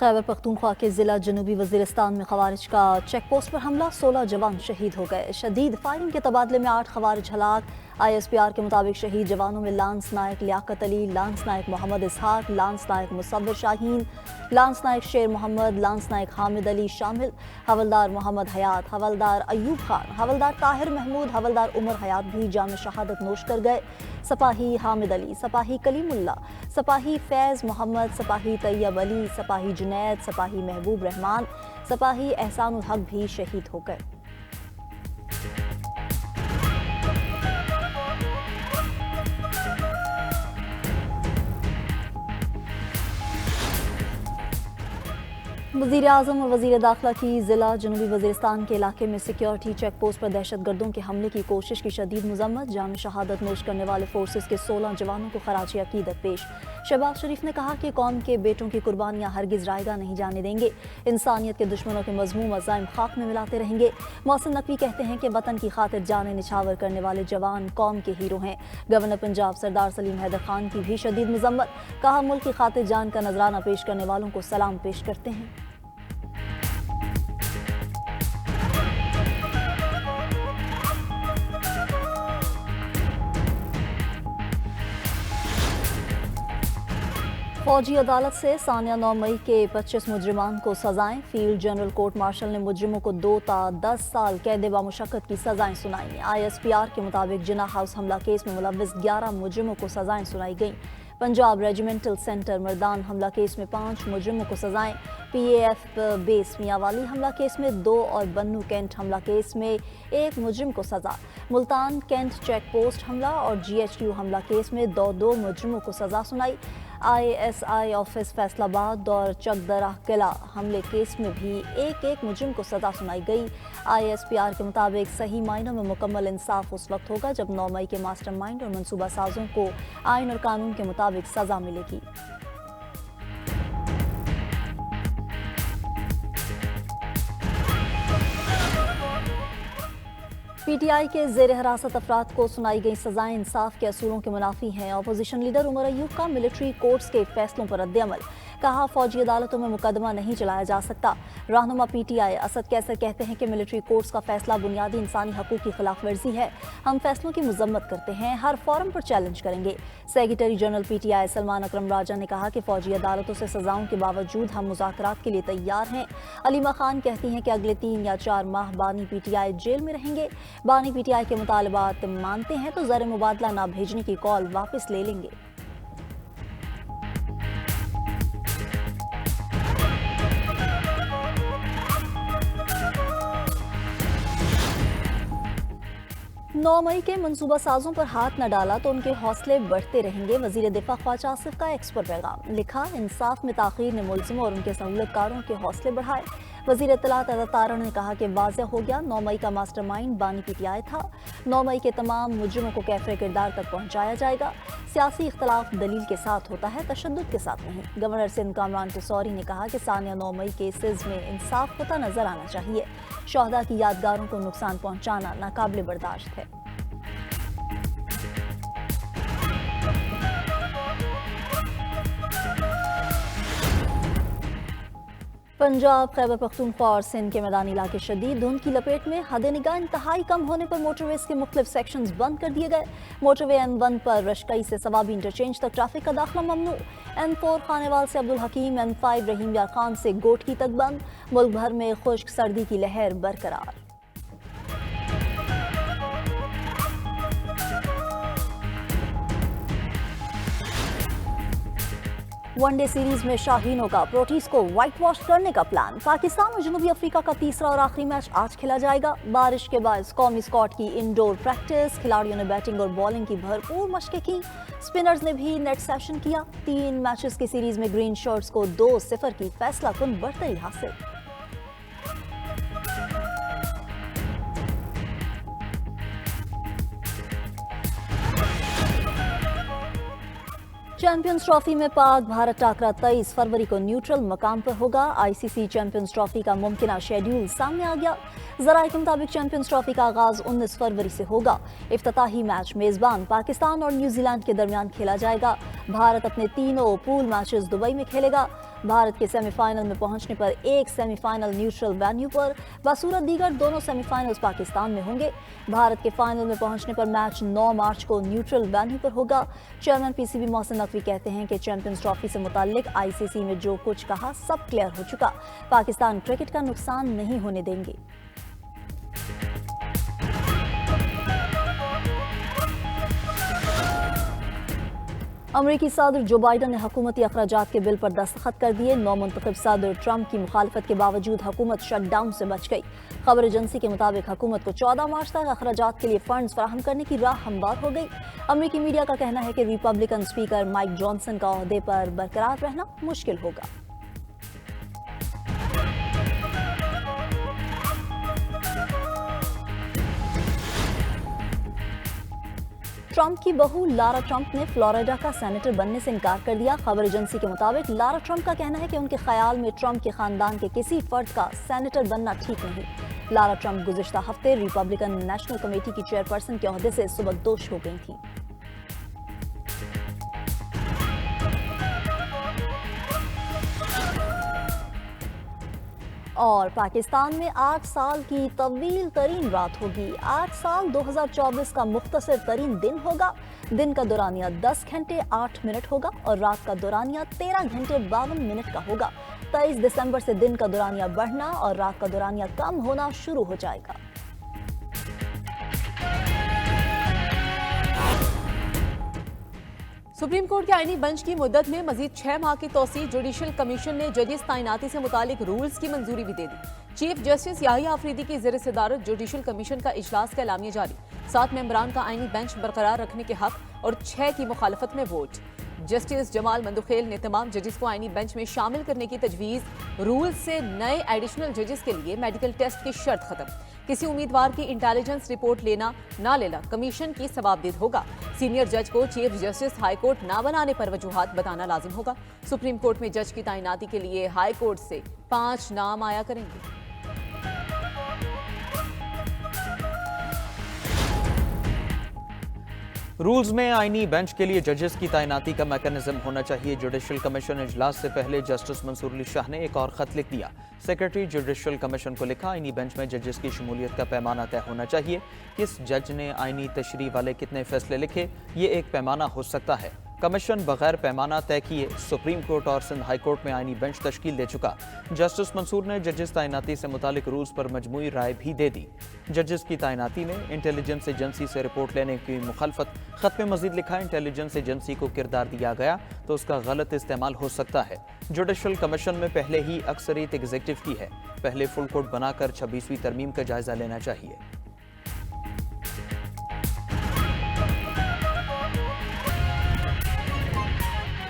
खैबर पख्तूनख्वा के ज़िला जनूबी वज़ीरिस्तान में खवारिज का चेक पोस्ट पर हमला, 16 जवान शहीद हो गए। शदीद फायरिंग के तबादले में 8 खवारिज हलाक। ISPR के मुताबिक शहीद जवानों में लांस नायक लियाकत अली, लांस नायक मोहम्मद इसहाक, लांस नायक मुसव्विर शाहीन, लांस नायक शेर मोहम्मद, लांस नायक हामिद अली शामिल। हवलदार मोहम्मद हयात, हवलदार अयूब खान, हवलदार ताहिर महमूद, हवलदार उमर हयात भी जाम शहादत नोश कर गए। सपाही हामिद अली, सपाही कलीमुल्ला, सपाही फैज़ मोहम्मद, सपाही तैयब अली, सपाही जुनैद, सपाही महबूब रहमान, सपाही एहसानुल हक भी शहीद हो गए। वज़ीर आज़म और वज़ीर दाखिला की ज़िला जनूबी वज़ीरिस्तान के इलाके में सिक्योरिटी चेक पोस्ट पर दहशतगर्दों के हमले की कोशिश की शदीद मज़म्मत। जाम शहादत नोश करने वाले फोर्सेस के 16 जवानों को खराज अकीदत पेश। शहबाज शरीफ ने कहा कि कौम के बेटों की कुर्बानियाँ हरगिज़ रायगा नहीं जाने देंगे। इंसानियत के दुश्मनों के मज़मूम अज़ाइम खाक में मिलाते रहेंगे। मोहसिन नकवी कहते हैं कि वतन की खातिर जाने निछावर करने वाले जवान कौम के हीरो हैं। गवर्नर पंजाब सरदार सलीम हैदर खान की भी शदीद मज़म्मत। कहा, मुल्क की खातिर जान का नजराना पेश करने वालों को सलाम पेश करते हैं। फौजी अदालत से सानिया 9 मई के 25 मुजरिमान को सजाएं। फील्ड जनरल कोर्ट मार्शल ने मुजरिमों को 2 ता 10 साल कैद बामुशक्कत की सजाएं सुनाई। ISPR के मुताबिक जिना हाउस हमला केस में मुलव्विस 11 मुजरिमों को सजाएं सुनाई गईं। पंजाब रेजिमेंटल सेंटर मर्दान हमला केस में 5 मुजरिमों को सजाएं। PAF बेस मियांवाली हमला केस में 2 और बन्नू कैंट हमला केस में 1 मुजरिम को सजा। मुल्तान कैंट चेक पोस्ट हमला और GHQ हमला केस में 2 मुजरिमों को सजा सुनाई। ISI ऑफिस फैसलाबाद और चकदरा किला हमले केस में भी 1 मुजरिम को सजा सुनाई गई। ISPR के मुताबिक सही मायनों में मुकम्मल इंसाफ उस वक्त होगा जब 9 मई के मास्टरमाइंड और मनसूबा साजों को आइन और कानून के मुताबिक सजा मिलेगी। PTI के ज़ेर हिरासत अफराद को सुनाई गई सजाएं इंसाफ के असूलों के मुनाफी हैं। अपोजिशन लीडर उमर अयूब का मिलिट्री कोर्ट्स के फैसलों पर रद्द-ए-अमल। कहा, फौजी अदालतों में मुकदमा नहीं चलाया जा सकता। रहनुमा PTI असद कैसर कहते हैं कि मिलिट्री कोर्ट्स का फैसला बुनियादी इंसानी हकूक़ की खिलाफ वर्जी है। हम फैसलों की मजम्मत करते हैं, हर फोरम पर चैलेंज करेंगे। सेक्रेटरी जनरल PTI सलमान अकरम राजा ने कहा कि फौजी अदालतों से सजाओं के बावजूद हम मुज़ाकरात के लिए तैयार हैं। अलीमा खान कहती हैं कि अगले 3 या 4 माह बानी PTI जेल में रहेंगे। बानी PTI के मुतालबात मानते हैं तो ज़र मुबादला ना भेजने की कॉल वापस ले लेंगे। नौ मई के मनसूबा साजों पर हाथ न डाला तो उनके हौसले बढ़ते रहेंगे। वजीर दिफा ख्वाजा आसिफ का एक्स पर पैगाम लिखा, इंसाफ में ताखीर ने मुल्जिमों और उनके सहूलतकारों के हौसले बढ़ाए। वजीर इत्तलात अता तारण ने कहा कि वाज़ेह हो गया 9 मई का मास्टरमाइंड बानी PTI था। 9 मई के तमाम मुजरिमों को कैफ़े किरदार तक पहुँचाया जाएगा। सियासी इख्तलाफ दलील के साथ होता है, तशद्दुद के साथ नहीं। गवर्नर सिंध कामरान टिसौरी ने कहा कि सानिया 9 मई केसेस में इंसाफ होता नजर आना चाहिए। शोहदा की यादगारों को नुकसान पहुँचाना नाकाबिले बर्दाश्त है। पंजाब, खैबर पख्तूनख्वा और सिंध के मैदानी इलाके शदीद धुंध की लपेट में। हद निगाह इंतहाई कम होने पर मोटरवेज के मुख्तलिफ सेक्शंस बंद कर दिए गए। मोटरवे M1 पर रशकई से सवाबी इंटरचेंज तक ट्रैफिक का दाखिला ममनू। M4 खानेवाल से अब्दुल हकीम, M5 रहीम यार खान से गोटकी तक बंद। मुल्क भर में खुश्क सर्दी की लहर बरकरार। वनडे सीरीज में शाहीनों का प्रोटीज को व्हाइट वॉश करने का प्लान। पाकिस्तान और जनूबी अफ्रीका का तीसरा और आखिरी मैच आज खेला जाएगा। बारिश के बाद कौमी स्क्वाड की इंडोर प्रैक्टिस, खिलाड़ियों ने बैटिंग और बॉलिंग की भरपूर मशकें की। स्पिनर्स ने भी नेट सेशन किया। 3 मैचेस की सीरीज में ग्रीन शर्ट्स को 2-0 की फैसला कुन बढ़तरी हासिल। चैंपियंस ट्रॉफी में पाक भारत टाकरा 23 फरवरी को न्यूट्रल मकाम पर होगा। ICC चैंपियंस ट्रॉफी का मुमकिना शेड्यूल सामने आ गया। जराये के मुताबिक चैंपियंस ट्रॉफी का आगाज 19 फरवरी से होगा। इफ्तिताही मैच मेजबान पाकिस्तान और न्यूजीलैंड के दरमियान खेला जाएगा। भारत अपने तीनों पूल मैचेस दुबई में खेलेगा। भारत के सेमीफाइनल में पहुंचने पर एक सेमीफाइनल न्यूट्रल वेन्यू पर, बसूरत दीगर दोनों सेमीफाइनल्स पाकिस्तान में होंगे। भारत के फाइनल में पहुंचने पर मैच 9 मार्च को न्यूट्रल वेन्यू पर होगा। चेयरमैन पीसीबी मोहसिन नकवी कहते हैं कि चैंपियंस ट्रॉफी से मुताल्लिक आईसीसी में जो कुछ कहा सब क्लियर हो चुका, पाकिस्तान क्रिकेट का नुकसान नहीं होने देंगे। अमरीकी सदर जो बाइडन ने हुकूमती अखराजात के बिल पर दस्तखत कर दिए। नौमुंतखब सदर ट्रंप की मुखालफत के बावजूद हुकूमत शटडाउन से बच गई। खबर एजेंसी के मुताबिक हुकूमत को 14 मार्च तक अखराजात के लिए फंड्स फराहम करने की राह हमवार हो गई। अमरीकी मीडिया का कहना है कि रिपब्लिकन स्पीकर माइक जॉनसन का ओहदे पर बरकरार रहना मुश्किल होगा। ट्रंप की बहू लारा ट्रंप ने फ्लोरिडा का सेनेटर बनने से इनकार कर दिया। खबर एजेंसी के मुताबिक लारा ट्रंप का कहना है कि उनके ख्याल में ट्रंप के खानदान के किसी फर्द का सेनेटर बनना ठीक नहीं। लारा ट्रंप गुज़िश्ता हफ्ते रिपब्लिकन नेशनल कमेटी की चेयरपर्सन के ओहदे से सुबकदोश हो गई थीं। और पाकिस्तान में 8 साल की तवील तरीन रात होगी। 8 साल 2024 का मुख्तसर तरीन दिन होगा। दिन का दौरानिया 10 घंटे 8 मिनट होगा और रात का दौरानिया 13 घंटे 52 मिनट का होगा। 23 दिसंबर से दिन का दौरानिया बढ़ना और रात का दौरानिया कम होना शुरू हो जाएगा। सुप्रीम कोर्ट के आईनी बेंच की मुद्दत में मजीद 6 माह की तौसीह। जुडिशल कमीशन ने जजेस तैनाती से मुतालिक रूल्स की मंजूरी भी दे दी। चीफ जस्टिस याहिया आफरीदी की ज़ेर सदारत जुडिशल कमीशन का इजलास का एलामिया जारी। 7 मेंबरान का आईनी बेंच बरकरार रखने के हक और 6 की मुखालफत में वोट। जस्टिस जमाल मंदुखेल ने तमाम जजेस को आईनी बेंच में शामिल करने की तजवीज़। रूल्स से नए एडिशनल जजेस के लिए मेडिकल टेस्ट की शर्त खत्म। किसी उम्मीदवार की इंटेलिजेंस रिपोर्ट लेना ना लेना कमीशन की सवाबदीद होगा। सीनियर जज को चीफ जस्टिस हाई कोर्ट ना बनाने पर वजूहात बताना लाजिम होगा। सुप्रीम कोर्ट में जज की तैनाती के लिए हाई कोर्ट से 5 नाम आया करेंगे। रूल्स में आईनी बेंच के लिए जजेस की तैनाती का मैकेनिज्म होना चाहिए। जुडिशल कमीशन इजलास से पहले जस्टिस मंसूर अली शाह ने एक और खत लिख दिया। सेक्रेटरी जुडिशल कमीशन को लिखा, आईनी बेंच में जजेस की शमूलियत का पैमाना तय होना चाहिए। किस जज ने आईनी तशरीह वाले कितने फैसले लिखे, ये एक पैमाना हो सकता है। कमीशन बगैर पैमाना तय किए सुप्रीम कोर्ट और सिंध हाई कोर्ट में आईनी बेंच तश्कील दे चुका। जस्टिस मंसूर ने जजेस तैनाती से मुतालिक रूल्स पर मजमूई राय भी दे दी। जजेस की तैनाती में इंटेलिजेंस एजेंसी से रिपोर्ट लेने की मुखालफत। खत में मजीद लिखा, इंटेलिजेंस एजेंसी को किरदार दिया गया तो उसका गलत इस्तेमाल हो सकता है। जुडिशल कमीशन में पहले ही अक्सरियत एग्जीक्यूटिव की है। पहले फुल कोर्ट बनाकर 26वीं तरमीम का जायजा लेना चाहिए।